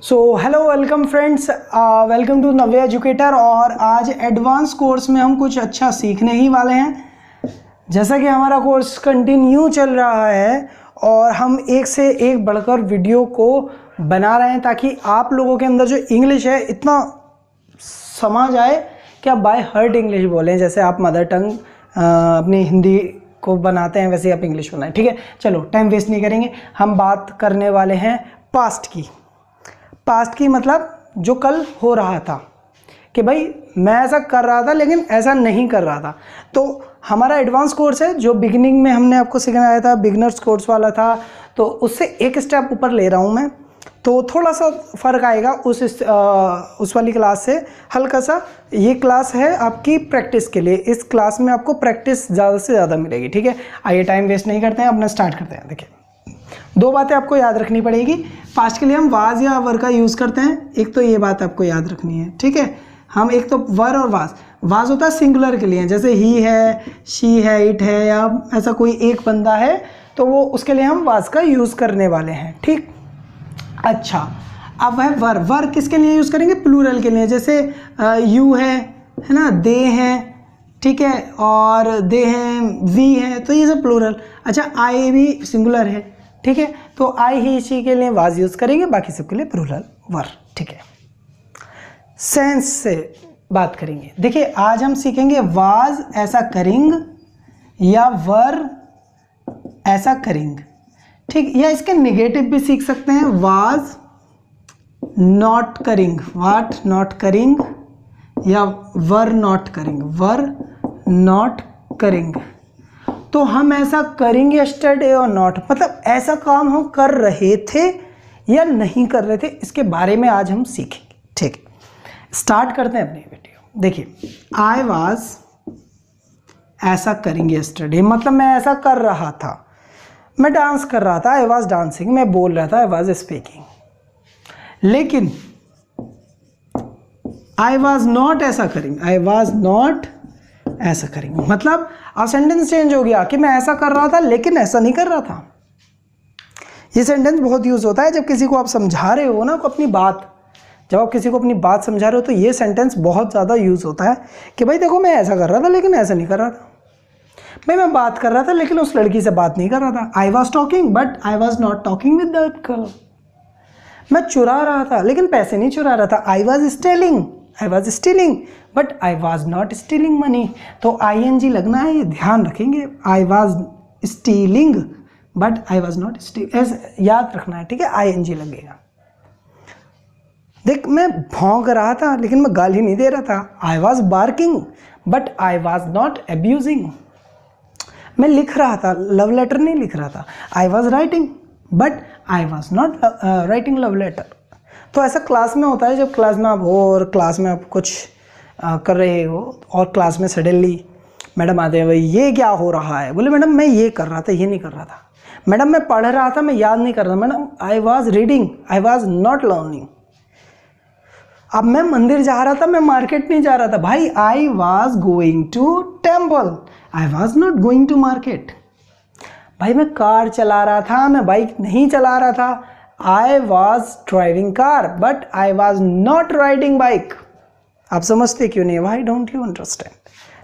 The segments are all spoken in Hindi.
So hello welcome friends, welcome to Navya educator. और आज एडवांस कोर्स में हम कुछ अच्छा सीखने ही वाले हैं। जैसा कि हमारा कोर्स कंटिन्यू चल रहा है और हम एक से एक बढ़कर वीडियो को बना रहे हैं ताकि आप लोगों के अंदर जो इंग्लिश है इतना समा जाए कि आप बाय हार्ट इंग्लिश बोलें। जैसे आप मदर टंग अपनी हिंदी को बनाते हैं वैसे आप इंग्लिश बनाएं। ठीक है, चलो टाइम वेस्ट नहीं करेंगे। हम बात करने वाले हैं पास्ट की। पास्ट की मतलब जो कल हो रहा था कि भाई मैं ऐसा कर रहा था लेकिन ऐसा नहीं कर रहा था। तो हमारा एडवांस कोर्स है जो बिगिनिंग में हमने आपको सिखाया था, बिगिनर्स कोर्स वाला था, तो उससे एक स्टेप ऊपर ले रहा हूँ मैं। तो थोड़ा सा फ़र्क आएगा उस वाली क्लास से हल्का सा। ये क्लास है आपकी प्रैक्टिस के लिए। इस क्लास में आपको प्रैक्टिस ज़्यादा से ज़्यादा मिलेगी। ठीक है, आइए टाइम वेस्ट नहीं करते हैं, अपना स्टार्ट करते हैं। देखिए, दो बातें आपको याद रखनी पड़ेगी। पास्ट के लिए हम वाज या वर का यूज़ करते हैं। एक तो ये बात आपको याद रखनी है। ठीक है, हम एक तो वर और वाज। वाज होता है सिंगुलर के लिए, जैसे ही है, शी है, इट है, या ऐसा कोई एक बंदा है तो वो उसके लिए हम वाज का यूज़ करने वाले हैं। ठीक, अच्छा, अब वह वर। वर किसके लिए यूज़ करेंगे? प्लूरल के लिए। जैसे यू है ना, दे हैं, ठीक है, और दे हैं, वी है, तो ये सब प्लूरल। अच्छा, आई भी सिंगुलर है। ठीक है, तो आई ही शी के लिए वाज यूज़ करेंगे, बाकी सबके लिए प्लूरल वर। ठीक है, सेंस से बात करेंगे। देखिए, आज हम सीखेंगे वाज ऐसा करेंग या वर ऐसा करेंग। ठीक, या इसके नेगेटिव भी सीख सकते हैं। Was not caring, were not caring, या वर नॉट करिंग, वर नॉट करिंग। तो हम ऐसा करेंगे यस्टरडे और नॉट, मतलब ऐसा काम हम कर रहे थे या नहीं कर रहे थे, इसके बारे में आज हम सीखेंगे। ठीक, स्टार्ट करते हैं अपनी वीडियो। देखिए, आई वाज ऐसा करेंगे यस्टरडे, मतलब मैं ऐसा कर रहा था, मैं डांस कर रहा था, आई वाज डांसिंग, मैं बोल रहा था, आई वाज स्पीकिंग। लेकिन आई वाज नॉट ऐसा करेंगे, आई वाज नॉट ऐसा करेंगे, मतलब अब सेंटेंस चेंज हो गया कि मैं ऐसा कर रहा था लेकिन ऐसा नहीं कर रहा था। ये सेंटेंस बहुत यूज होता है जब किसी को आप समझा रहे हो ना अपनी बात। जब आप किसी को अपनी बात समझा रहे हो तो ये सेंटेंस बहुत ज़्यादा यूज होता है कि भाई देखो, मैं ऐसा कर रहा था लेकिन ऐसा नहीं कर रहा था। भाई मैं बात कर रहा था लेकिन उस लड़की से बात नहीं कर रहा था। I was talking but I was not talking with that girl. मैं चुरा रहा था लेकिन पैसे नहीं चुरा रहा था। I was stealing, I was stealing but I was not stealing money. तो ING लगना है, ये ध्यान रखेंगे। I was stealing but I was not stealing, ऐसे याद रखना है। ठीक है, ING लगेगा। देख, मैं भौंक रहा था लेकिन मैं गाली नहीं दे रहा था। I was barking but I was not abusing. मैं लिख रहा था, लव लेटर नहीं लिख रहा था। I was writing but I was not writing love letter. तो ऐसा क्लास में होता है, जब क्लास में आप हो और क्लास में आप कुछ कर रहे हो और क्लास में सडनली मैडम आते हैं, भाई ये क्या हो रहा है? बोले मैडम मैं ये कर रहा था, ये नहीं कर रहा था। मैडम मैं पढ़ रहा था, मैं याद नहीं कर रहा। Madam I was reading, I was not learning. अब मैं मंदिर जा रहा था, मैं मार्केट नहीं जा रहा था। भाई I was going to temple, I was not going to market. भाई मैं कार चला रहा था, मैं बाइक नहीं चला रहा था। I was driving car but I was not riding bike. आप समझते क्यों नहीं? Why don't you understand?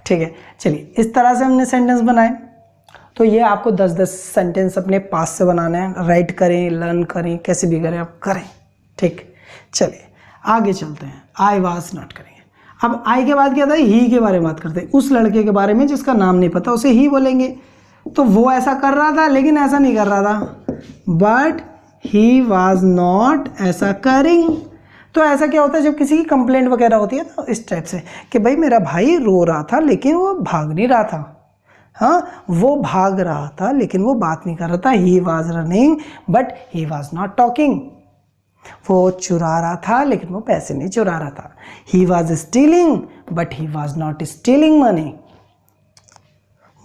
ठीक है, चलिए, इस तरह से हमने सेंटेंस बनाए। तो ये आपको 10-10 सेंटेंस अपने पास से बनाने हैं। राइट करें, लर्न करें, कैसे भी करें आप करें। ठीक, चलिए आगे चलते हैं। आई वॉज नॉट करेंगे। अब आई के बाद क्या था? ही के बारे में बात करते हैं। उस लड़के के बारे में जिसका नाम नहीं पता, उसे ही बोलेंगे। तो वो ऐसा कर रहा था लेकिन ऐसा नहीं कर रहा था। बट ही वॉज नॉट ऐसा करिंग। तो ऐसा क्या होता है जब किसी की कंप्लेंट वगैरह होती है ना, इस टाइप से कि भाई मेरा भाई रो रहा था लेकिन वो भाग नहीं रहा था। हाँ, वो भाग रहा था लेकिन वो बात नहीं कर रहा था। He was running but he was not talking. वो चुरा रहा था लेकिन वो पैसे नहीं चुरा रहा था। He was stealing but he was not stealing money.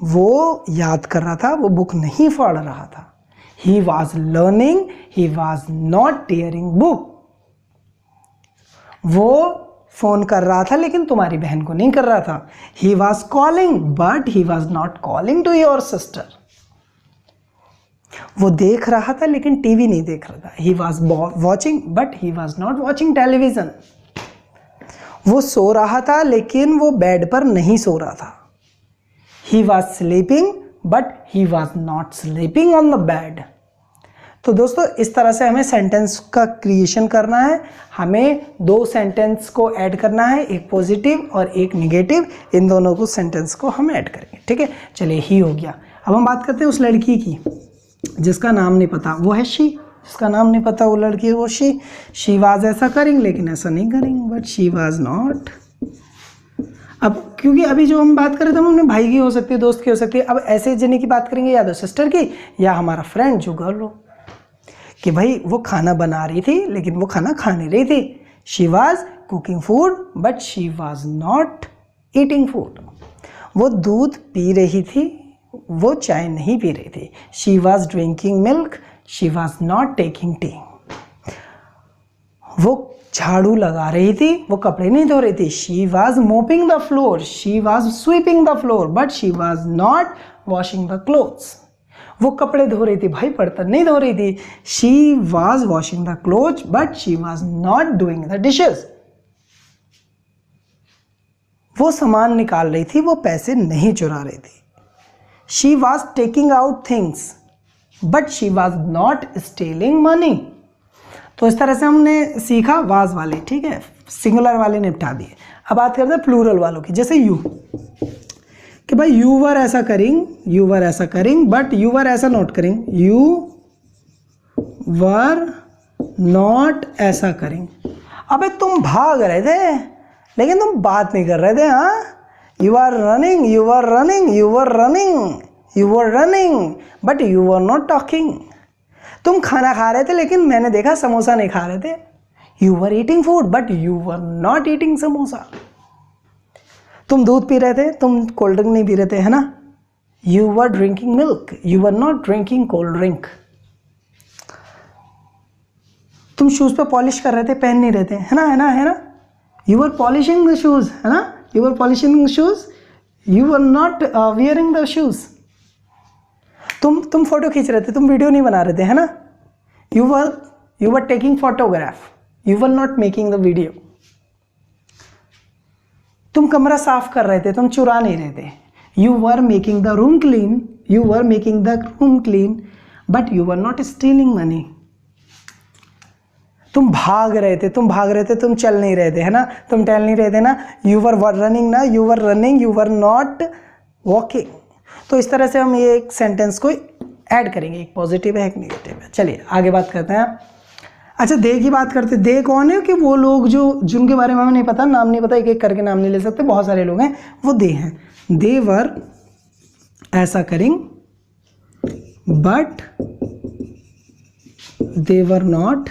वो याद कर रहा था, वो बुक नहीं पढ़ रहा था। He was learning, he was not tearing book. वो फोन कर रहा था लेकिन तुम्हारी बहन को नहीं कर रहा था। He was calling but he was not calling to your sister. वो देख रहा था लेकिन टीवी नहीं देख रहा था। He was watching but he was not watching television. वो सो रहा था लेकिन वो बेड पर नहीं सो रहा था। He was sleeping but he was not sleeping on the bed. तो दोस्तों इस तरह से हमें सेंटेंस का क्रिएशन करना है। हमें दो सेंटेंस को ऐड करना है, एक पॉजिटिव और एक निगेटिव। इन दोनों को सेंटेंस को हम ऐड करेंगे। ठीक है, चलिए ही हो गया। अब हम बात करते हैं उस लड़की की जिसका नाम नहीं पता, वो है शी। जिसका नाम नहीं पता वो लड़की है, वो शी वाज ऐसा करेंगे लेकिन ऐसा नहीं करेंगे, बट शी वाज नॉट। अब क्योंकि अभी जो हम बात कर रहे थे हम अपने भाई की हो सकती है, दोस्त की हो सकती है। अब ऐसे जने की बात करेंगे, या तो सिस्टर की या हमारा फ्रेंड जो गर्ल हो, कि भाई वो खाना बना रही थी लेकिन वो खाना खा नहीं रही थी। She was cooking food but she was not eating food. वो दूध पी रही थी, वो चाय नहीं पी रही थी। She was drinking milk, she was not taking tea. वो झाड़ू लगा रही थी, वो कपड़े नहीं धो रही थी। She was mopping the floor, she was sweeping the floor but she was not washing the clothes. वो कपड़े धो रही थी, भाई बर्तन नहीं धो रही थी। She was washing the clothes but she was not doing the dishes. वो सामान निकाल रही थी, वो पैसे नहीं चुरा रही थी। She was taking out things, but she was not stealing money. तो इस तरह से हमने सीखा वाज वाले, ठीक है, सिंगुलर वाले निपटा दिए। अब बात करते हैं प्लूरल वालों की, जैसे यू, कि भाई यू वर ऐसा करिंग बट यू वर ऐसा नॉट करिंग, यू वर नॉट ऐसा करिंग। अबे तुम भाग रहे थे लेकिन तुम बात नहीं कर रहे थे। हाँ, you were running but you were not talking. तुम खाना खा रहे थे लेकिन मैंने देखा समोसा नहीं खा रहे थे। You were eating food but you were not eating samosa. तुम दूध पी रहे थे, तुम कोल्ड ड्रिंक नहीं पी रहे थे, है ना। You were drinking milk, you were not drinking cold drink। तुम शूज पे पॉलिश कर रहे थे, पहन नहीं रहे थे, है ना। You were polishing the shoes, है ना। You were polishing the shoes, you were not wearing the shoes। तुम फोटो खींच रहे थे, तुम वीडियो नहीं बना रहे थे, है ना। You were taking photograph, you were not making the video। तुम कमरा साफ कर रहे थे, तुम चुरा नहीं रहे थे। You were making the room clean, but you were not stealing money। तुम भाग रहे थे, तुम चल नहीं रहे थे, है ना, तुम टहल नहीं रहे थे ना। यू वर रनिंग ना, you were running, you were not walking. तो इस तरह से हम ये एक सेंटेंस को ऐड करेंगे, एक पॉजिटिव है एक नेगेटिव है। चलिए आगे बात करते हैं। अच्छा, दे की बात करते हैं। दे कौन है? कि वो लोग जिनके बारे में हमें नहीं पता, नाम नहीं पता, एक एक करके नाम नहीं ले सकते, बहुत सारे लोग हैं, वो दे हैं। दे वर ऐसा करेंग बट दे वर नॉट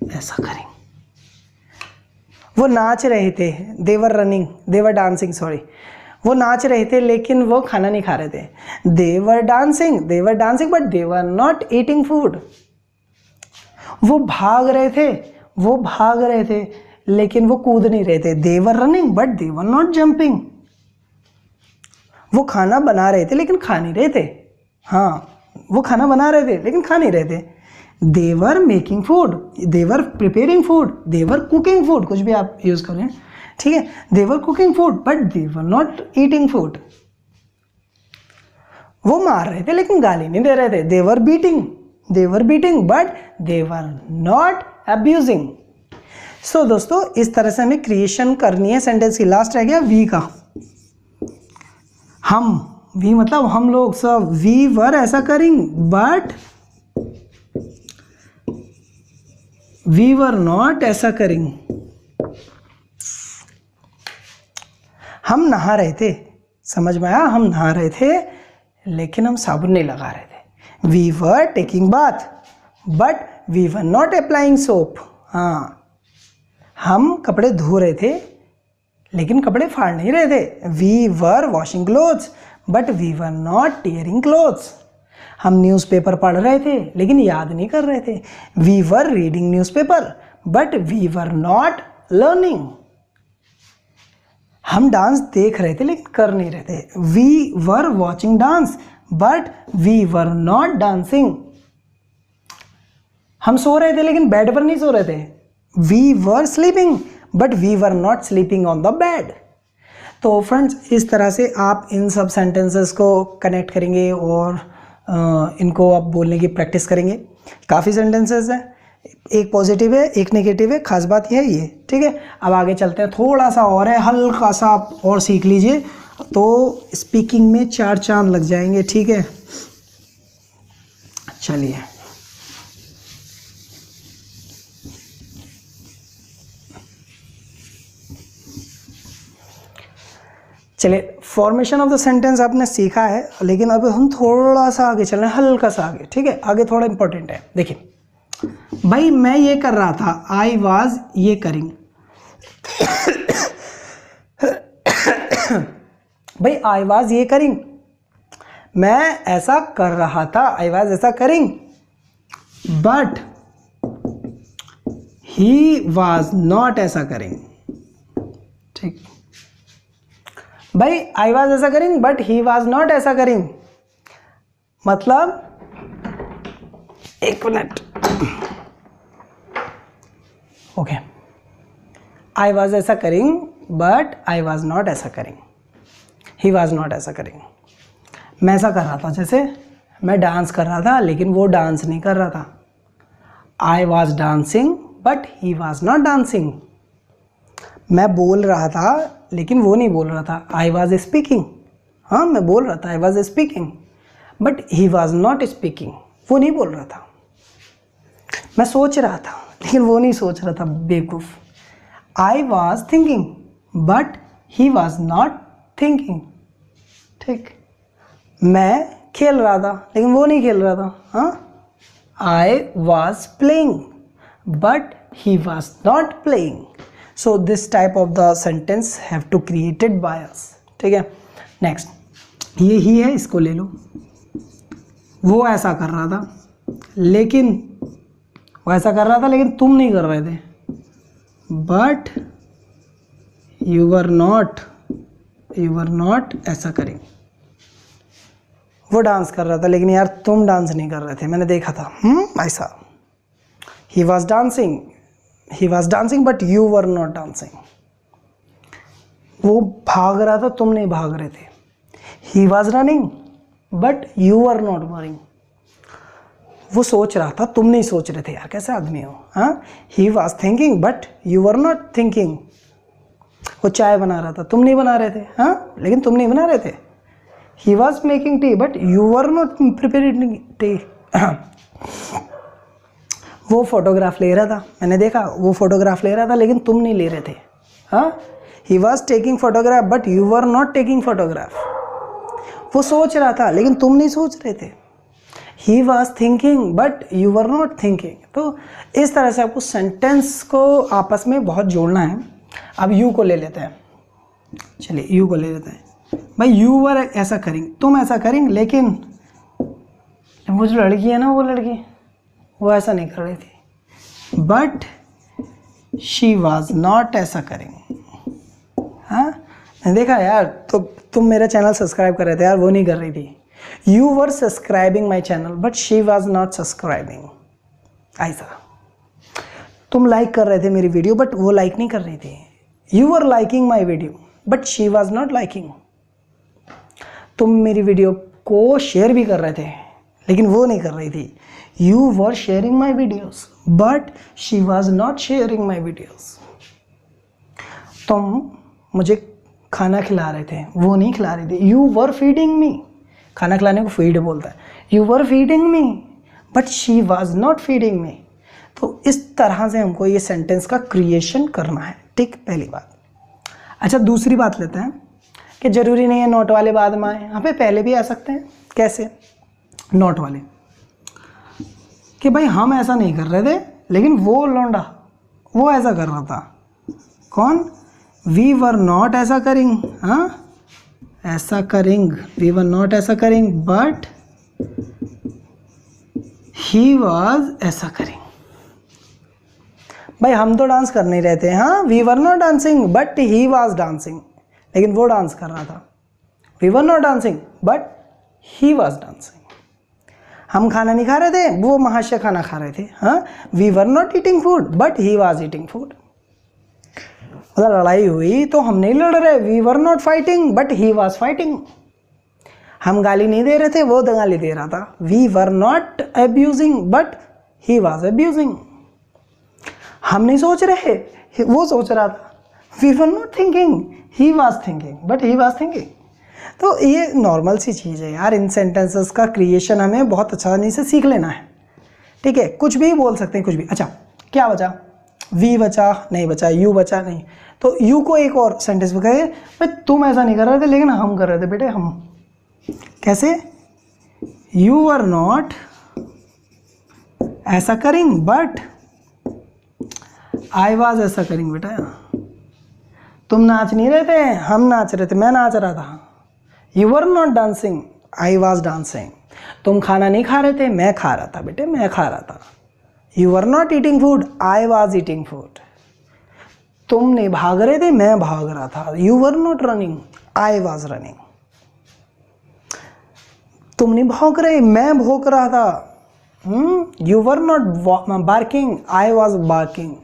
ऐसा करें। वो नाच रहे थे, देवर रनिंग, देवर डांसिंग, सॉरी, वो नाच रहे थे लेकिन वो खाना नहीं खा रहे थे। They were dancing but they were not eating food. वो भाग रहे थे लेकिन वो कूद नहीं रहे थे। They were running but they were not jumping. वो खाना बना रहे थे लेकिन खा नहीं रहे थे। हाँ, वो खाना बना रहे थे लेकिन खा नहीं रहे थे। They were making food, they were preparing food, they were cooking food, कुछ भी आप यूज करें, ठीक है। They were cooking food but they were not eating food। वो मार रहे थे लेकिन गाली नहीं दे रहे थे। They were beating but they were not abusing। So दोस्तों इस तरह से हमें क्रिएशन करनी है सेंटेंस की। लास्ट रह गया वी का। वी मतलब हम लोग सब। वी वर ऐसा करेंगे बट वी वर नॉट ऐसा करेंगे। हम नहा रहे थे, समझ में आया, हम नहा रहे थे लेकिन हम साबुन नहीं लगा रहे थे। We were taking bath but we were not applying soap. हाँ, हम कपड़े धो रहे थे लेकिन कपड़े फाड़ नहीं रहे थे। We were washing clothes but we were not tearing clothes. हम न्यूज़पेपर पढ़ रहे थे लेकिन याद नहीं कर रहे थे। We were reading newspaper but we were not learning. हम डांस देख रहे थे लेकिन कर नहीं रहे थे। We were watching dance but we were not dancing. हम सो रहे थे लेकिन बेड पर नहीं सो रहे थे। We were sleeping but we were not sleeping on the bed. तो फ्रेंड्स इस तरह से आप इन सब सेंटेंसेस को कनेक्ट करेंगे और इनको आप बोलने की प्रैक्टिस करेंगे। काफ़ी सेंटेंसेस हैं, एक पॉजिटिव है एक नेगेटिव है, खास बात यह है ये, ठीक है। अब आगे चलते हैं, थोड़ा सा और है, हल्का सा आप और सीख लीजिए तो स्पीकिंग में 4 चांद लग जाएंगे, ठीक है। चलिए चलिए, फॉर्मेशन ऑफ द सेंटेंस आपने सीखा है, लेकिन अब हम थोड़ा सा आगे चल रहे हैं, हल्का सा आगे, ठीक है। आगे थोड़ा इंपॉर्टेंट है, देखिए भाई मैं ये कर रहा था, आई वाज ये करिंग। भाई आई वाज ये करिंग, मैं ऐसा कर रहा था, आई वाज ऐसा करिंग, बट ही वाज नॉट ऐसा करिंग, ठीक। भाई आई वाज ऐसा करिंग बट ही वाज नॉट ऐसा करिंग, मतलब एक मिनट, ओके। आई वाज ऐसा करिंग बट आई वाज नॉट ऐसा करिंग, ही वाज नॉट ऐसा करिंग। मैं ऐसा कर रहा था, जैसे मैं डांस कर रहा था लेकिन वो डांस नहीं कर रहा था। I was dancing but he was not dancing. मैं बोल रहा था लेकिन वो नहीं बोल रहा था। आई वाज स्पीकिंग, हाँ मैं बोल रहा था, I was speaking, but he was not speaking, वो नहीं बोल रहा था। मैं सोच रहा था लेकिन वो नहीं सोच रहा था, बेवकूफ़। I was thinking but he was not thinking, ठीक। मैं खेल रहा था लेकिन वो नहीं खेल रहा था, हाँ। I was playing but he was not playing. So this type of the sentence have to created by us, ठीक है। नेक्स्ट, ये ही है, इसको ले लो। वो ऐसा कर रहा था लेकिन तुम नहीं कर रहे थे, बट यू वर नॉट ऐसा करें। वो डांस कर रहा था लेकिन यार तुम डांस नहीं कर रहे थे, मैंने देखा था, ऐसा। ही was dancing but you were not dancing. वो भाग रहा था, तुम नहीं भाग रहे थे। He was running but you were not running. वो सोच रहा था, तुम नहीं सोच रहे थे। यार कैसे आदमी हो, हाँ। ही was thinking but you were not thinking. वो चाय बना रहा था, तुम नहीं बना रहे थे, हाँ, लेकिन तुम नहीं बना रहे थे। He was making tea but you were not preparing T. वो फोटोग्राफ ले रहा था, मैंने देखा वो फोटोग्राफ ले रहा था लेकिन तुम नहीं ले रहे थे, हाँ। He was taking photograph but you were not taking photograph. वो सोच रहा था लेकिन तुम नहीं सोच रहे थे। ही was thinking but you were not thinking. तो इस तरह से आपको सेंटेंस को आपस में बहुत जोड़ना है। अब यू को ले लेते हैं, चलिए यू को ले लेते हैं। भाई यू वर ऐसा करेंगे, तुम ऐसा करेंगे, लेकिन वो जो लड़की है ना, वो लड़की वो ऐसा नहीं कर रही थी, बट शी वॉज नॉट ऐसा करेंगे, हाँ। मैंने देखा यार, तो तुम मेरा चैनल सब्सक्राइब कर रहे थे यार, वो नहीं कर रही थी। You were subscribing my channel but she was not subscribing, ऐसा। तुम लाइक कर रहे थे मेरी वीडियो बट वो लाइक नहीं कर रही थी। You were liking my video but she was not liking. तुम मेरी वीडियो को शेयर भी कर रहे थे लेकिन वो नहीं कर रही थी। You were sharing my videos, but she was not sharing my videos. तुम मुझे खाना खिला रहे थे, वो नहीं खिला रही थी। You were feeding me. खाना खिलाने को feed बोलता है। You were feeding me, but she was not feeding me. तो इस तरह से हमको ये सेंटेंस का क्रिएशन करना है, ठीक, पहली बात। अच्छा, दूसरी बात लेते हैं कि ज़रूरी नहीं है नोट वाले बाद में आए, यहाँ पे पहले भी आ सकते हैं। कैसे? नोट वाले, कि भाई हम ऐसा नहीं कर रहे थे लेकिन वो लौंडा वो ऐसा कर रहा था। कौन? वी वर नॉट ऐसा करेंग, हाँ, ऐसा करेंग, वी वर नॉट ऐसा करेंग बट ही वॉज ऐसा करेंग। भाई हम तो डांस कर नहीं रहे थे, हाँ, we were not dancing but he was dancing, लेकिन वो डांस कर रहा था। We were not dancing but he was dancing. हम खाना नहीं खा रहे थे, वो महाशय खाना खा रहे थे। हाँ, we were not eating food but he was eating food. मतलब लड़ाई हुई तो हम नहीं लड़ रहे, we were not fighting but he was fighting. हम गाली नहीं दे रहे थे, वो गाली दे रहा था। We were not abusing but he was abusing. हम नहीं सोच रहे, वो सोच रहा था। We were not thinking, he was thinking but he was thinking. तो ये नॉर्मल सी चीज़ है यार, इन सेंटेंसेस का क्रिएशन हमें बहुत आसानी से सीख लेना है। ठीक है, कुछ भी बोल सकते हैं, कुछ भी। अच्छा, क्या बचा? वी बचा नहीं, बचा यू बचा नहीं। तो यू को एक और सेंटेंस में कहे, भाई तुम ऐसा नहीं कर रहे थे लेकिन हम कर रहे थे बेटे। हम कैसे? यू आर नॉट ऐसा करिंग बट आई वॉज ऐसा करिंग बेटा। तुम नाच नहीं रहे थे, हम नाच रहे थे, मैं नाच रहा था। You were not dancing, I was dancing. तुम खाना नहीं खा रहे थे, मैं खा रहा था बेटे, मैं खा रहा था। You were not eating food, I was eating food. तुम नहीं भाग रहे थे, मैं भाग रहा था। You were not running, I was running. तुम नहीं भौंक रहे, मैं भौंक रहा था। You were not barking, I was barking.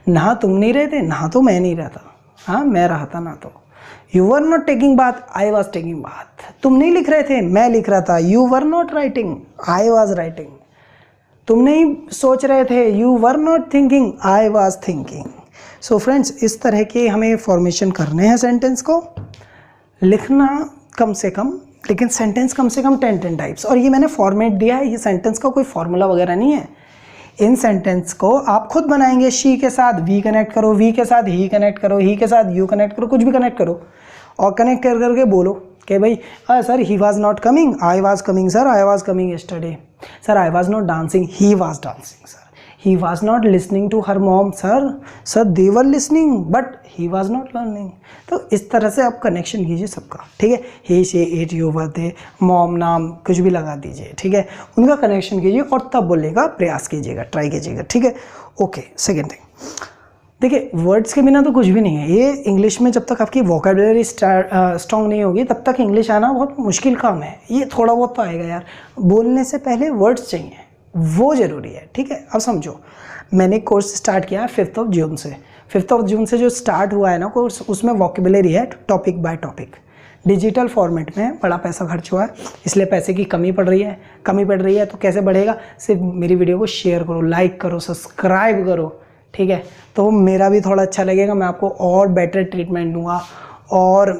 नहा तुम नहीं रहे थे, नहा तो मैं नहीं रहता। हाँ, मैं रहा था ना। तो you were not taking bath, I was taking bath. तुम नहीं लिख रहे थे, मैं लिख रहा था। You were not writing, I was writing. तुम नहीं सोच रहे थे, you were not thinking, I was thinking. So friends, इस तरह के हमें फॉर्मेशन करने हैं सेंटेंस को। लिखना कम से कम, लेकिन सेंटेंस कम से कम 10 टाइप्स। और ये मैंने फॉर्मेट दिया है, ये सेंटेंस का कोई फॉर्मूला वगैरह नहीं है। इन सेंटेंस को आप खुद बनाएंगे। शी के साथ वी कनेक्ट करो, वी के साथ ही कनेक्ट करो, ही के साथ यू कनेक्ट करो, कुछ भी कनेक्ट करो और कनेक्ट कर करके बोलो कि भाई sir he was not coming, I was coming sir, I was coming yesterday sir, I was not dancing, he was dancing sir, he was not listening to her mom sir they were listening but he was not learning. तो इस तरह से आप कनेक्शन कीजिए सबका। ठीक है, ही से it you were they, mom नाम कुछ भी लगा दीजिए। ठीक है, उनका कनेक्शन कीजिए और तब बोलेगा, प्रयास कीजिएगा, ट्राई कीजिएगा। ठीक है, ओके। सेकेंड थिंग, देखिए वर्ड्स के बिना तो कुछ भी नहीं है। ये इंग्लिश में जब तक आपकी वोकेबुलरी स्ट्रॉन्ग नहीं होगी तब तक इंग्लिश आना बहुत मुश्किल काम है। ये थोड़ा बहुत तो आएगा यार, बोलने से पहले वर्ड्स चाहिए, वो ज़रूरी है। ठीक है, अब समझो, मैंने कोर्स स्टार्ट किया है 5 जून से। 5 जून से जो स्टार्ट हुआ है ना कोर्स, उसमें वोकेबुलरी है topic by topic, digital format में। बड़ा पैसा खर्च हुआ है, इसलिए पैसे की कमी पड़ रही है। तो कैसे बढ़ेगा? सिर्फ मेरी वीडियो को शेयर करो, लाइक करो, सब्सक्राइब करो। ठीक है, तो मेरा भी थोड़ा अच्छा लगेगा, मैं आपको और बेटर ट्रीटमेंट दूंगा और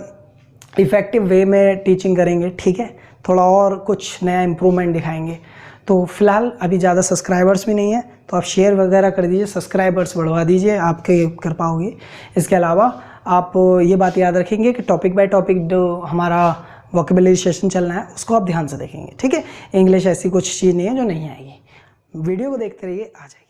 इफ़ेक्टिव वे में टीचिंग करेंगे। ठीक है, थोड़ा और कुछ नया इम्प्रूवमेंट दिखाएंगे। तो फिलहाल अभी ज़्यादा सब्सक्राइबर्स भी नहीं है, तो आप शेयर वगैरह कर दीजिए, सब्सक्राइबर्स बढ़वा दीजिए, आपके कर पाओगे। इसके अलावा आप ये बात याद रखेंगे कि टॉपिक बाय टॉपिक जो हमारा वोकेबुलरी सेशन चलना है उसको आप ध्यान से देखेंगे। ठीक है, इंग्लिश ऐसी कुछ चीज़ नहीं है जो नहीं आएगी। वीडियो को देखते रहिए, आ जाएगी।